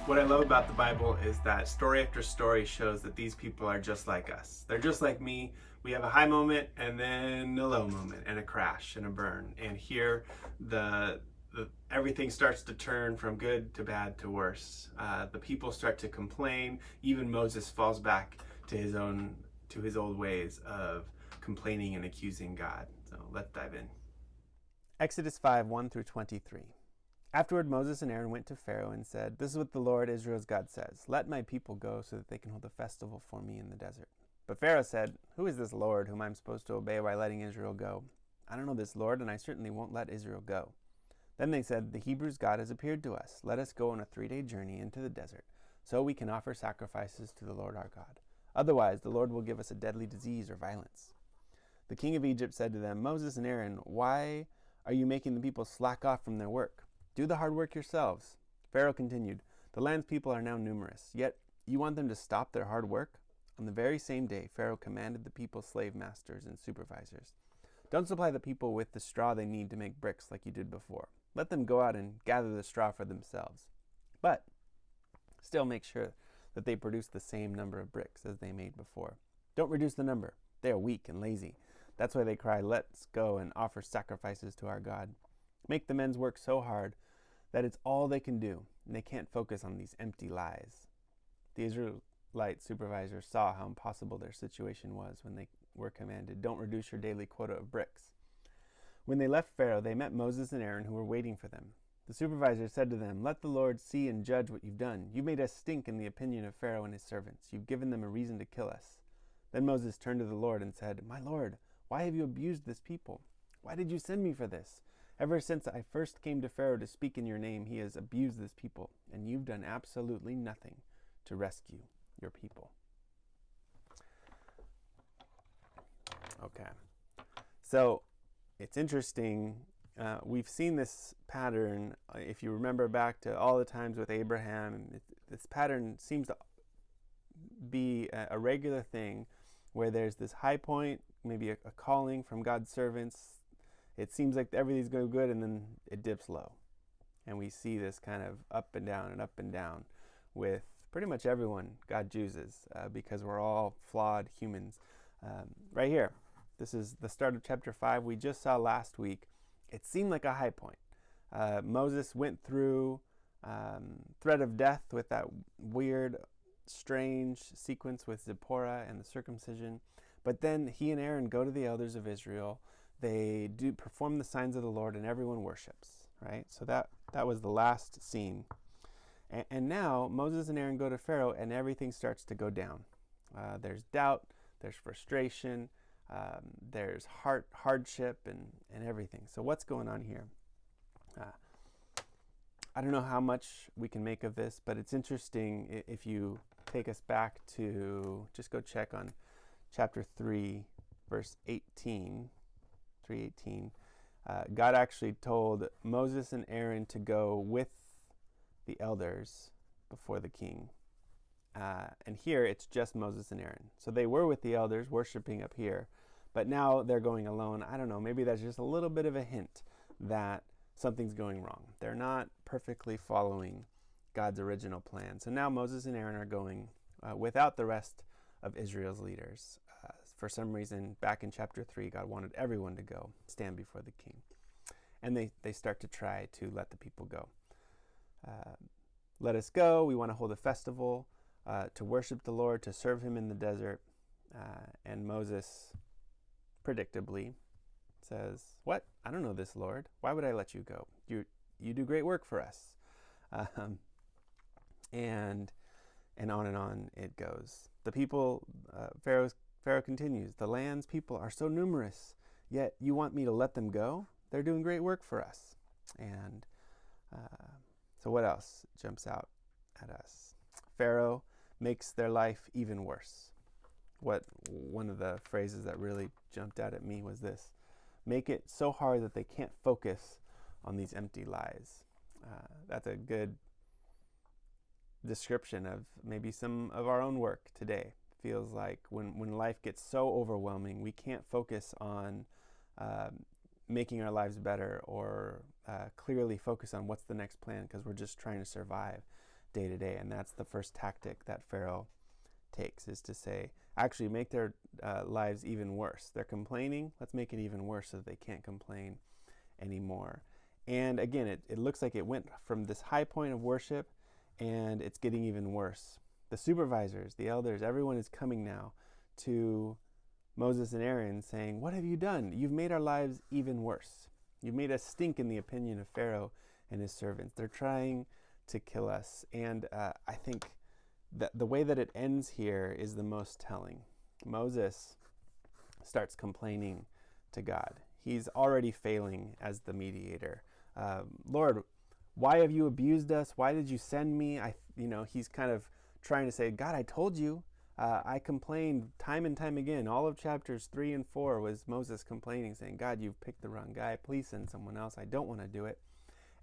What I love about the Bible is that story after story shows that these people are just like us. They're just like me. We have a high moment and then a low moment and a crash and a burn. And here, the everything starts to turn from good to bad to worse. The people start to complain. Even Moses falls back to his old ways of complaining and accusing God. So let's dive in. Exodus 5, 1 through 23. Afterward, Moses and Aaron went to Pharaoh and said, "This is what the Lord Israel's God says. Let my people go so that they can hold a festival for me in the desert." But Pharaoh said, "Who is this Lord whom I'm supposed to obey by letting Israel go? I don't know this Lord, and I certainly won't let Israel go." Then they said, "The Hebrews' God has appeared to us. Let us go on a 3-day journey into the desert, so we can offer sacrifices to the Lord our God. Otherwise, the Lord will give us a deadly disease or violence." The king of Egypt said to them, "Moses and Aaron, why are you making the people slack off from their work? Do the hard work yourselves." Pharaoh continued, "The land's people are now numerous, yet you want them to stop their hard work?" On the very same day, Pharaoh commanded the people's slave masters and supervisors, "Don't supply the people with the straw they need to make bricks like you did before. Let them go out and gather the straw for themselves. But still make sure that they produce the same number of bricks as they made before. Don't reduce the number. They are weak and lazy. That's why they cry, 'Let's go and offer sacrifices to our God.' Make the men's work so hard that it's all they can do, and they can't focus on these empty lies." The Israelite supervisors saw how impossible their situation was when they were commanded, "Don't reduce your daily quota of bricks." When they left Pharaoh, they met Moses and Aaron, who were waiting for them. The supervisors said to them, "Let the Lord see and judge what you've done. You made us stink in the opinion of Pharaoh and his servants. You've given them a reason to kill us." Then Moses turned to the Lord and said, "My Lord, why have you abused this people? Why did you send me for this? Ever since I first came to Pharaoh to speak in your name, he has abused this people, and you've done absolutely nothing to rescue your people." Okay. So it's interesting. We've seen this pattern. If you remember back to all the times with Abraham, this pattern seems to be a regular thing where there's this high point, maybe a calling from God's servants. It seems like everything's going good, and then it dips low. And we see this kind of up and down with pretty much everyone God chooses, because we're all flawed humans. Right here, this is the start of chapter 5. We just saw last week. It seemed like a high point. Moses went through threat of death with that weird, strange sequence with Zipporah and the circumcision. But then he and Aaron go to the elders of Israel. They do perform the signs of the Lord, and everyone worships, right? So that was the last scene. And now Moses and Aaron go to Pharaoh, and everything starts to go down. There's doubt, there's frustration, there's hardship, and everything. So what's going on here? I don't know how much we can make of this, but it's interesting if you take us back to, just go check on chapter 3, verse 18. 3:18. God actually told Moses and Aaron to go with the elders before the king. And here it's just Moses and Aaron. So they were with the elders worshiping up here, but now they're going alone. I don't know, maybe that's just a little bit of a hint that something's going wrong. They're not perfectly following God's original plan. So now Moses and Aaron are going without the rest of Israel's leaders. For some reason, back in chapter 3, God wanted everyone to go, stand before the king. And they start to try to let the people go. Let us go. We want to hold a festival to worship the Lord, to serve him in the desert. And Moses, predictably, says, "What? I don't know this Lord. Why would I let you go? You do great work for us." And on it goes. The people, Pharaoh continues, "The land's people are so numerous, yet you want me to let them go? They're doing great work for us." And so what else jumps out at us? Pharaoh makes their life even worse. One of the phrases that really jumped out at me was this: "Make it so hard that they can't focus on these empty lies." That's a good description of maybe some of our own work today. Feels like when life gets so overwhelming, we can't focus on making our lives better or clearly focus on what's the next plan because we're just trying to survive. day to day. And that's the first tactic that Pharaoh takes, is to say, actually make their lives even worse. They're complaining, let's make it even worse so that they can't complain anymore. And again, it looks like it went from this high point of worship, and it's getting even worse. The supervisors, the elders, everyone is coming now to Moses and Aaron saying, what have you done? You've made our lives even worse. You've made us stink in the opinion of Pharaoh and his servants. They're trying to kill us. And I think that the way that it ends here is the most telling. Moses starts complaining to God. He's already failing as the mediator. Lord, why have you abused us? Why did you send me? He's kind of trying to say, God, I told you. I complained time and time again. All of chapters 3 and 4 was Moses complaining, saying, God, you've picked the wrong guy. Please send someone else. I don't want to do it.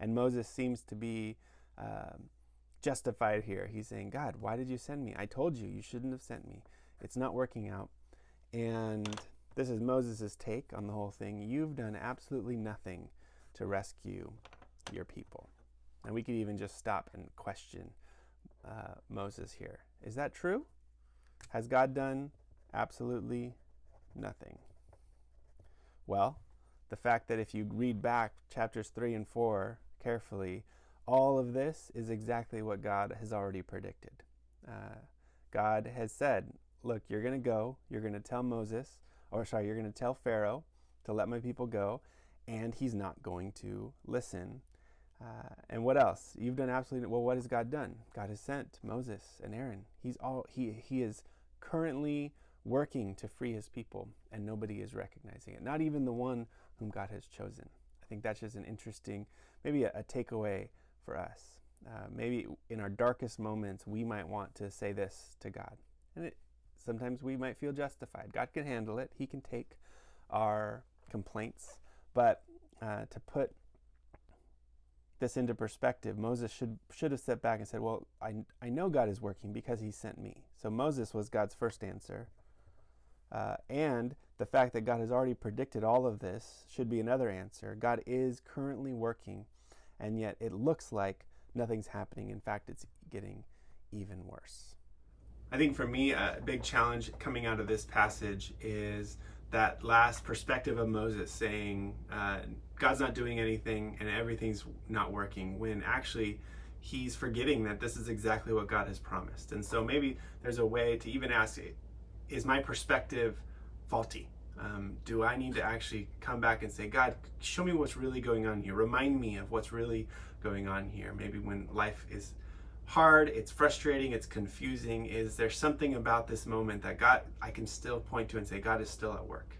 And Moses seems to be justified here. He's saying, God, why did you send me? I told you, you shouldn't have sent me. It's not working out. And this is Moses' take on the whole thing. You've done absolutely nothing to rescue your people. And we could even just stop and question Moses here. Is that true? Has God done absolutely nothing? Well, the fact that if you read back chapters 3 and 4 carefully, all of this is exactly what God has already predicted. God has said, look, you're going to go, you're going to tell you're going to tell Pharaoh to let my people go, and he's not going to listen. And what else? You've done absolutely, well, what has God done? God has sent Moses and Aaron. He is currently working to free his people, and nobody is recognizing it. Not even the one whom God has chosen. I think that's just an interesting, maybe a takeaway for us. Maybe in our darkest moments, we might want to say this to God. And sometimes we might feel justified. God can handle it. He can take our complaints. But to put this into perspective, Moses should have stepped back and said, well, I know God is working because he sent me. So Moses was God's first answer. And the fact that God has already predicted all of this should be another answer. God is currently working, and yet it looks like nothing's happening. In fact, it's getting even worse. I think for me, a big challenge coming out of this passage is that last perspective of Moses saying, God's not doing anything and everything's not working, when actually he's forgetting that this is exactly what God has promised. And so maybe there's a way to even ask, is my perspective faulty? Do I need to actually come back and say, God, show me what's really going on here. Remind me of what's really going on here. Maybe when life is hard, it's frustrating, it's confusing, is there something about this moment that God, I can still point to and say, God is still at work.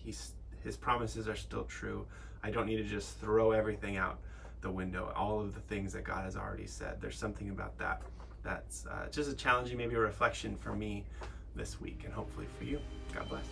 His promises are still true. I don't need to just throw everything out the window, all of the things that God has already said. There's something about that that's just a challenging, maybe a reflection for me this week, and hopefully for you. God bless.